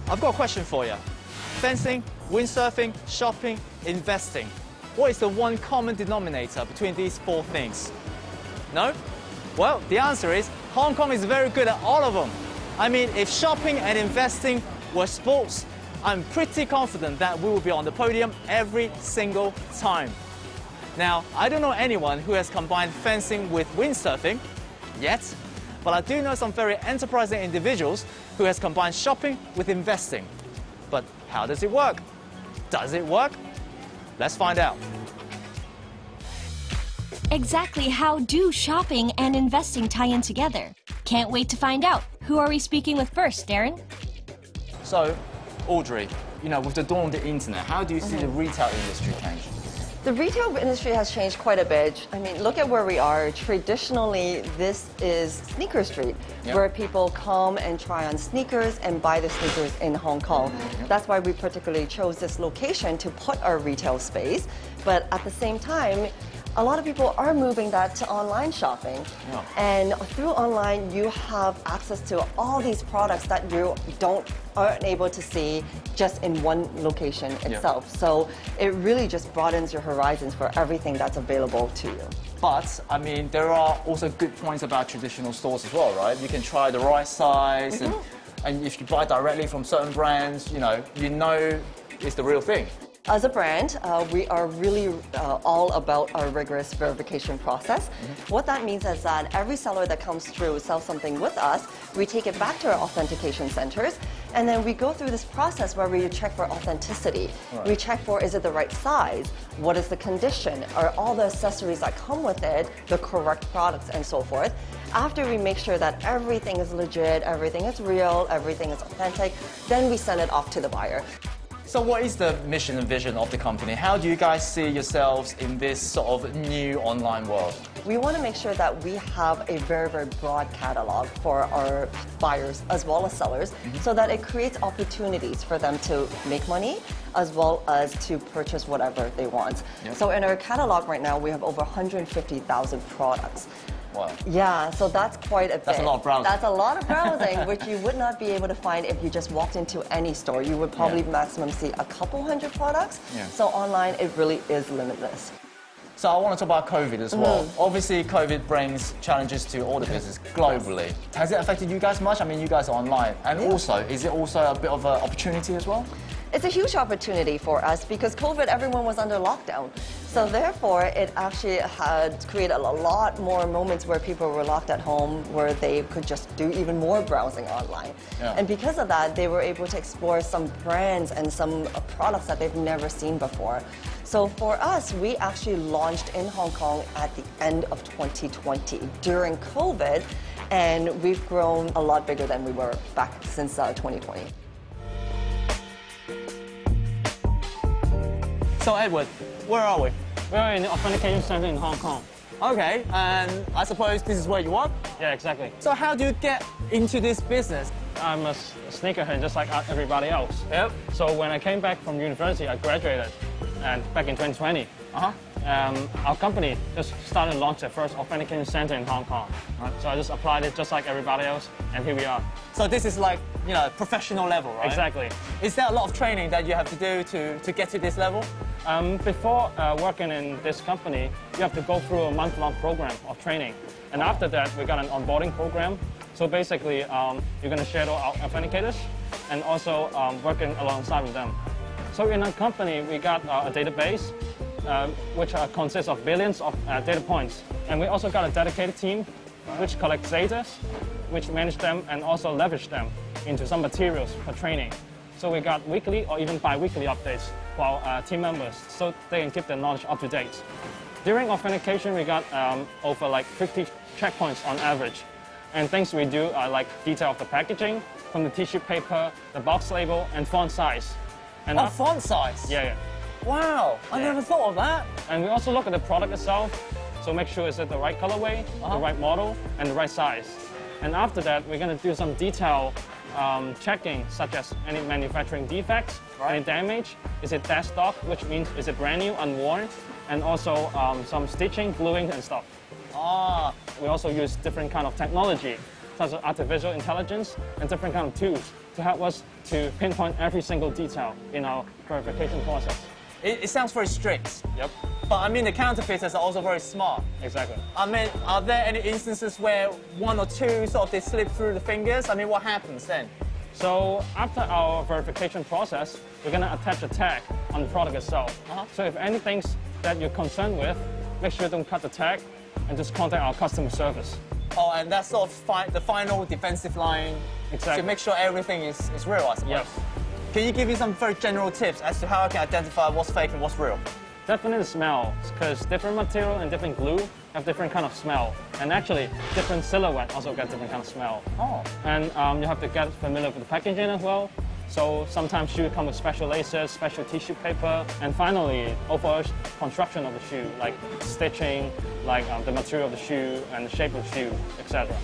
I've got a question for you. Fencing, windsurfing, shopping, investing. What is the one common denominator between these four things? No? Well, the answer is Hong Kong is very good at all of them. I mean, if shopping and investing were sports, I'm pretty confident that we will be on the podium every single time. Now, I don't know anyone who has combined fencing with windsurfing yet, but I do know some very enterprising individuals who has combined shopping with investing. But how does it work? Does it work? Let's find out. Exactly how do shopping and investing tie in together? Can't wait to find out. Who are we speaking with first, Darren? So, Audrey, with the dawn of the internet, how do you see the retail industry change? The retail industry has changed quite a bit. I mean, look at where we are. Traditionally, this is Sneaker Street, where people come and try on sneakers and buy the sneakers in Hong Kong. That's why we particularly chose this location to put our retail space. But at the same time, a lot of people are moving that to online shopping. And through online, you have access to all these products that you aren't able to see just in one location itself. So it really just broadens your horizons for everything that's available to you. But, I mean, there are also good points about traditional stores as well, right? You can try the right size, and if you buy directly from certain brands, you know it's the real thing. As a brand, we are really all about our rigorous verification process. What that means is that every seller that comes through sells something with us, we take it back to our authentication centers, and then we go through this process where we check for authenticity. We check for, is it the right size? What is the condition? Are all the accessories that come with it the correct products, and so forth? After we make sure that everything is legit, everything is real, everything is authentic, then we send it off to the buyer. So what is the mission and vision of the company? How do you guys see yourselves in this sort of new online world? We want to make sure that we have a very, very broad catalog for our buyers as well as sellers, so that it creates opportunities for them to make money as well as to purchase whatever they want. So in our catalog right now, we have over 150,000 products. Wow. Yeah, so that's quite a bit. That's a lot of browsing. That's a lot of browsing, which you would not be able to find if you just walked into any store. You would probably maximum see a couple hundred products. So online, it really is limitless. So I want to talk about COVID as well. Obviously, COVID brings challenges to all the business globally. Has it affected you guys much? I mean, you guys are online. And also, is it also a bit of an opportunity as well? It's a huge opportunity for us because COVID, everyone was under lockdown. So therefore, it actually had created a lot more moments where people were locked at home, where they could just do even more browsing online. And because of that, they were able to explore some brands and some products that they've never seen before. So for us, we actually launched in Hong Kong at the end of 2020 during COVID, and we've grown a lot bigger than we were back since 2020. So Edward, where are we? We're in the authentication center in Hong Kong. Okay, and I suppose this is where you work? Yeah, exactly. So how do you get into this business? I'm a sneakerhead just like everybody else. So when I came back from university, I graduated and back in 2020. Our company just started to launch their first authentication center in Hong Kong. So I just applied it just like everybody else, and here we are. So this is like, professional level, right? Exactly. Is there a lot of training that you have to do to get to this level? Before working in this company, you have to go through a month-long program of training. And after that, we got an onboarding program. So basically, you're going to shadow our authenticators and also working alongside with them. So in our company, we got a database which consists of billions of data points. And we also got a dedicated team which collects data, which manage them and also leverage them into some materials for training. So we got weekly or even bi-weekly updates for our team members so they can keep their knowledge up to date. During authentication, we got over like 50 checkpoints on average. And things we do are like detail of the packaging, from the tissue paper, the box label, and font size. And font size? Yeah. Wow, I never thought of that. And we also look at the product itself, so make sure it's at the right colorway, the right model, and the right size. And after that, we're going to do some detail checking, such as any manufacturing defects, any damage, is it dead stock, which means is it brand new, unworn, and also some stitching, gluing, and stuff. We also use different kind of technology such as artificial intelligence and different kind of tools to help us to pinpoint every single detail in our verification process. It sounds very strict. Yep, But I mean, the counterfeiters are also very smart. exactly. I mean, are there any instances where one or two sort of they slip through the fingers? I mean, what happens then? So after our verification process, we're going to attach a tag on the product itself. So if anything that you're concerned with, make sure you don't cut the tag and just contact our customer service. Oh, and that's sort of the final defensive line Exactly. to make sure everything is real, I suppose. Yes. Can you give me some very general tips as to how I can identify what's fake and what's real? Definitely the smell, because different material and different glue have different kind of smell. And actually, different silhouette also get different kind of smell. Oh. And you have to get familiar with the packaging as well. So sometimes shoes come with special laces, special tissue paper, and finally, overall construction of the shoe, like stitching, like the material of the shoe and the shape of the shoe, etc.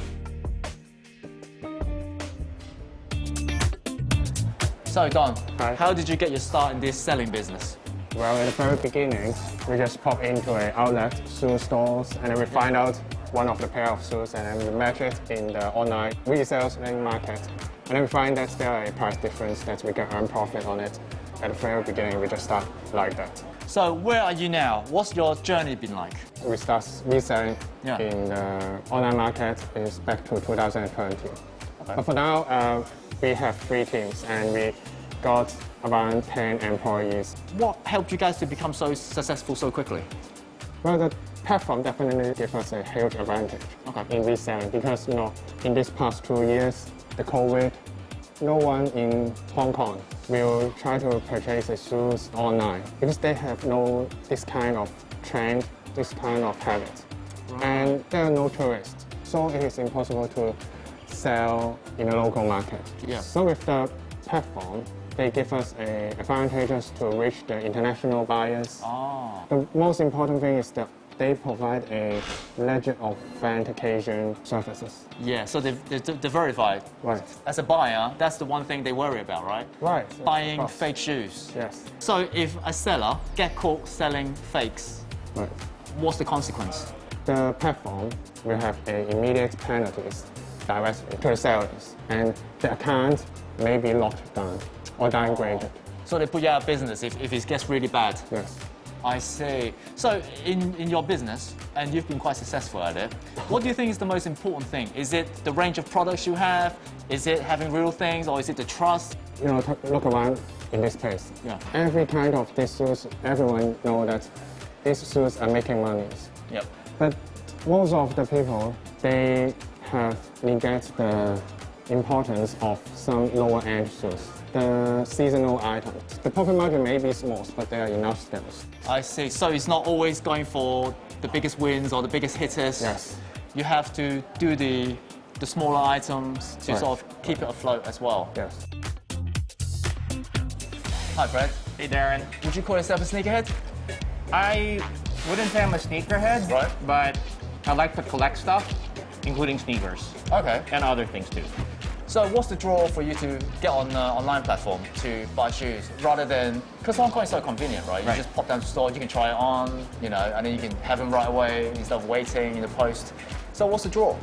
So, Don, Hi. how did you get your start in this selling business? Well, at the very beginning, we just pop into an outlet, shoe stores, and then we find out one of the pair of shoes, and then we match it in the online reselling market. And then we find that there are a price difference that we can earn profit on it. At the very beginning, we just start like that. So, where are you now? What's your journey been like? We start reselling Yeah. in the online market is back to 2020. But for now, we have 3 teams, and we got around 10 employees. What helped you guys to become so successful so quickly? Well, the platform definitely gives us a huge advantage in reselling because, in these past 2 years, the COVID, no one in Hong Kong will try to purchase the shoes online because they have no this kind of trend, this kind of habit. And there are no tourists, so it is impossible to sell in the local market. Yeah. So with the platform, they give us advantages to reach the international buyers. Oh. The most important thing is that they provide a ledger authentication services. Yeah, so they're verified. Right. As a buyer, that's the one thing they worry about, right? Right. Buying of course. fake shoes. Yes. So if a seller get caught selling fakes, Right. what's the consequence? The platform will have immediate penalties directly to the sellers, and the account may be locked down or downgraded. So they put you out of business if it gets really bad. Yes. I see. So in your business, and you've been quite successful at it, what do you think is the most important thing? Is it the range of products you have? Is it having real things, or is it the trust? Look around in this place. Yeah. Every kind of these shoes, everyone know that these shoes are making money. Yep. But most of the people, they have neglected the importance of some lower-end shoes, the seasonal items. The profit margin may be small, but there are enough skills. I see. So it's not always going for the biggest wins or the biggest hitters. Yes. You have to do the smaller items to Right. sort of keep it afloat as well. Yes. Hi, Fred. Hey, Darren. Would you call yourself a sneakerhead? I wouldn't say I'm a sneakerhead, Right. but I like to collect stuff, including sneakers Okay. and other things too. So what's the draw for you to get on an online platform to buy shoes rather than, because Hong Kong is so convenient, right? You Right. just pop down to the store, you can try it on, and then you can have them right away instead of waiting in the post. So what's the draw?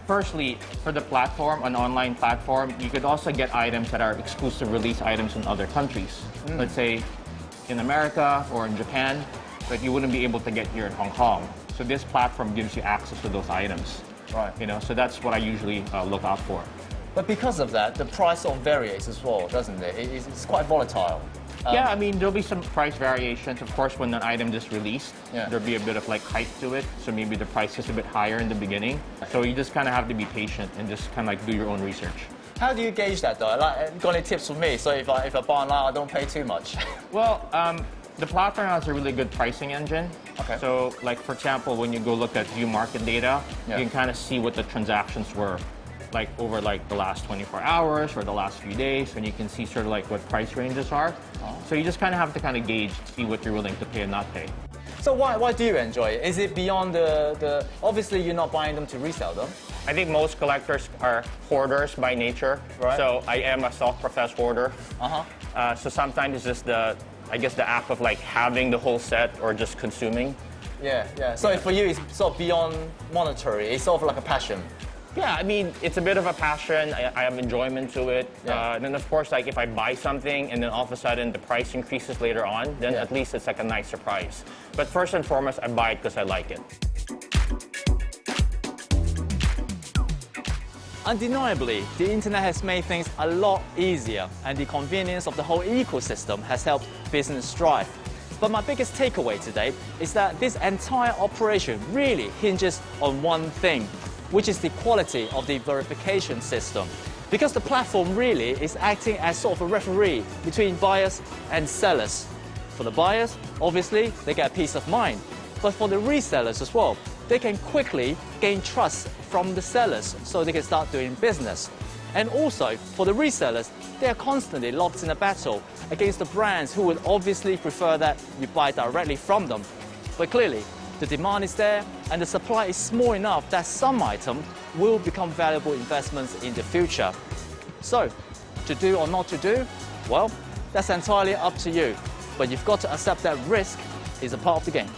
Firstly, for the platform, an online platform, you could also get items that are exclusive release items in other countries. Let's say in America or in Japan, but you wouldn't be able to get here in Hong Kong. So this platform gives you access to those items. Right. So that's what I usually look out for. But because of that, the price sort of varies as well, doesn't it? It's quite volatile. Yeah, I mean, there'll be some price variations. Of course, when an item is released, Yeah. there'll be a bit of like hype to it. So maybe the price is a bit higher in the beginning. So you just kind of have to be patient and just kind of like do your own research. How do you gauge that though? Got any tips for me? So if I buy online, I don't pay too much. Well, the platform has a really good pricing engine. Okay. So like, for example, when you go look at view market data, Yeah. you can kind of see what the transactions were like over like the last 24 hours or the last few days, and you can see sort of like what price ranges are. So you just kind of have to kind of gauge, see what you're willing to pay and not pay. So why do you enjoy it? Is it beyond the obviously you're not buying them to resell them? I think most collectors are hoarders by nature. Right. So I am a self-professed hoarder. So sometimes it's just the act of like having the whole set or just consuming. Yeah. So for you, it's sort of beyond monetary. It's sort of like a passion. Yeah, I mean, it's a bit of a passion. I have enjoyment to it. Yeah. And then, of course, like if I buy something and then all of a sudden the price increases later on, then Yeah. at least it's like a nice surprise. But first and foremost, I buy it because I like it. Undeniably, the internet has made things a lot easier, and the convenience of the whole ecosystem has helped business thrive. But my biggest takeaway today is that this entire operation really hinges on one thing, which is the quality of the verification system. Because the platform really is acting as sort of a referee between buyers and sellers. For the buyers, obviously, they get peace of mind. But for the resellers as well, they can quickly gain trust from the sellers so they can start doing business. And also, for the resellers, they are constantly locked in a battle against the brands who would obviously prefer that you buy directly from them. But clearly, the demand is there and the supply is small enough that some items will become valuable investments in the future. So, to do or not to do? Well, that's entirely up to you. But you've got to accept that risk is a part of the game.